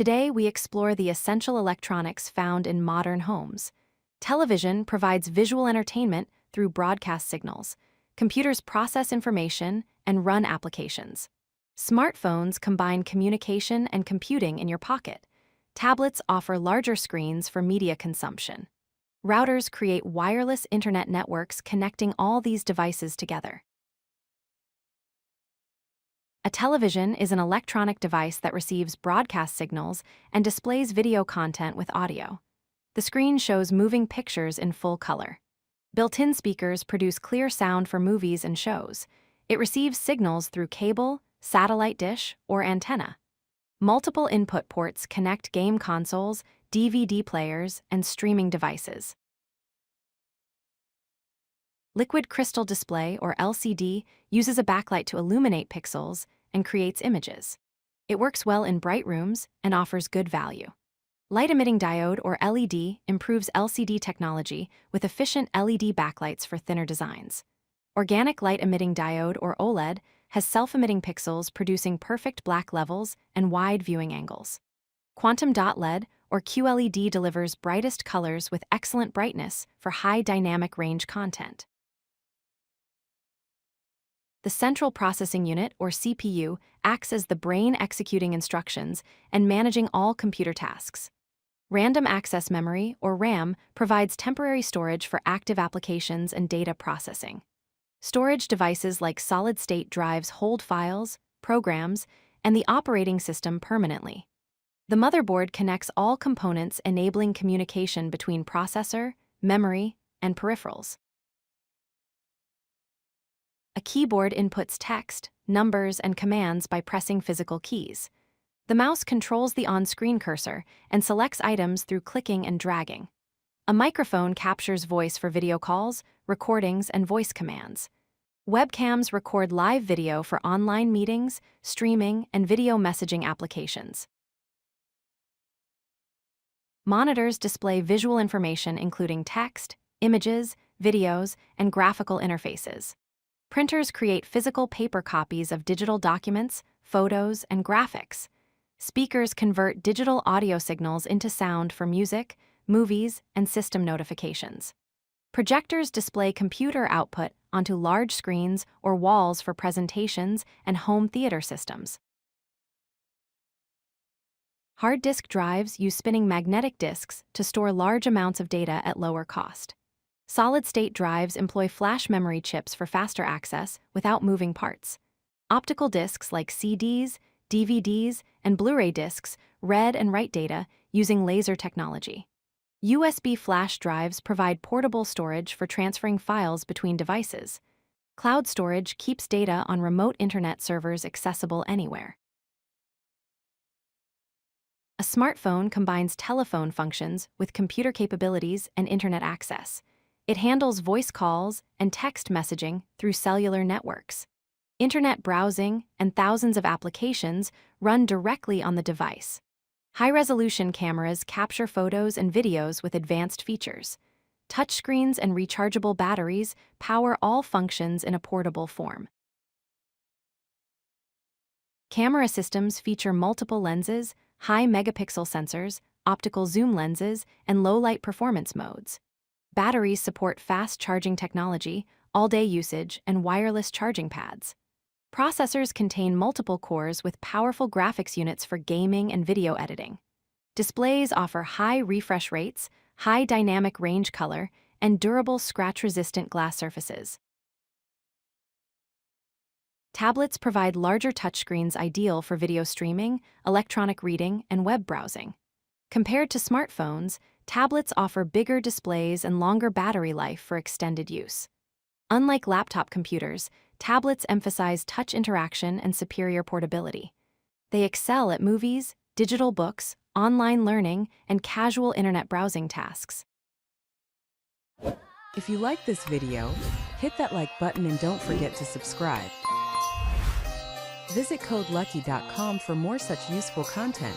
Today, we explore the essential electronics found in modern homes. Television provides visual entertainment through broadcast signals. Computers process information and run applications. Smartphones combine communication and computing in your pocket. Tablets offer larger screens for media consumption. Routers create wireless internet networks connecting all these devices together. A television is an electronic device that receives broadcast signals and displays video content with audio. The screen shows moving pictures in full color. Built-in speakers produce clear sound for movies and shows. It receives signals through cable, satellite dish, or antenna. Multiple input ports connect game consoles, DVD players, and streaming devices. Liquid crystal display, or LCD, uses a backlight to illuminate pixels and creates images. It works well in bright rooms and offers good value. Light-emitting diode, or LED, improves LCD technology with efficient LED backlights for thinner designs. Organic light-emitting diode, or OLED, has self-emitting pixels producing perfect black levels and wide viewing angles. Quantum dot LED, or QLED, delivers brightest colors with excellent brightness for high dynamic range content. The Central Processing Unit, or CPU, acts as the brain executing instructions and managing all computer tasks. Random Access Memory, or RAM, provides temporary storage for active applications and data processing. Storage devices like solid-state drives hold files, programs, and the operating system permanently. The motherboard connects all components, enabling communication between processor, memory, and peripherals. A keyboard inputs text, numbers, and commands by pressing physical keys. The mouse controls the on-screen cursor and selects items through clicking and dragging. A microphone captures voice for video calls, recordings, and voice commands. Webcams record live video for online meetings, streaming, and video messaging applications. Monitors display visual information including text, images, videos, and graphical interfaces. Printers create physical paper copies of digital documents, photos, and graphics. Speakers convert digital audio signals into sound for music, movies, and system notifications. Projectors display computer output onto large screens or walls for presentations and home theater systems. Hard disk drives use spinning magnetic disks to store large amounts of data at lower cost. Solid-state drives employ flash memory chips for faster access without moving parts. Optical disks like CDs, DVDs, and Blu-ray disks read and write data using laser technology. USB flash drives provide portable storage for transferring files between devices. Cloud storage keeps data on remote internet servers accessible anywhere. A smartphone combines telephone functions with computer capabilities and internet access. It handles voice calls and text messaging through cellular networks. Internet browsing and thousands of applications run directly on the device. High-resolution cameras capture photos and videos with advanced features. Touchscreens and rechargeable batteries power all functions in a portable form. Camera systems feature multiple lenses, high megapixel sensors, optical zoom lenses, and low-light performance modes. Batteries support fast charging technology, all-day usage, and wireless charging pads. Processors contain multiple cores with powerful graphics units for gaming and video editing. Displays offer high refresh rates, high dynamic range color, and durable scratch-resistant glass surfaces. Tablets provide larger touchscreens ideal for video streaming, electronic reading, and web browsing. Compared to smartphones, tablets offer bigger displays and longer battery life for extended use. Unlike laptop computers, tablets emphasize touch interaction and superior portability. They excel at movies, digital books, online learning, and casual internet browsing tasks. If you like this video, hit that like button and don't forget to subscribe. Visit CodeLucky.com for more such useful content.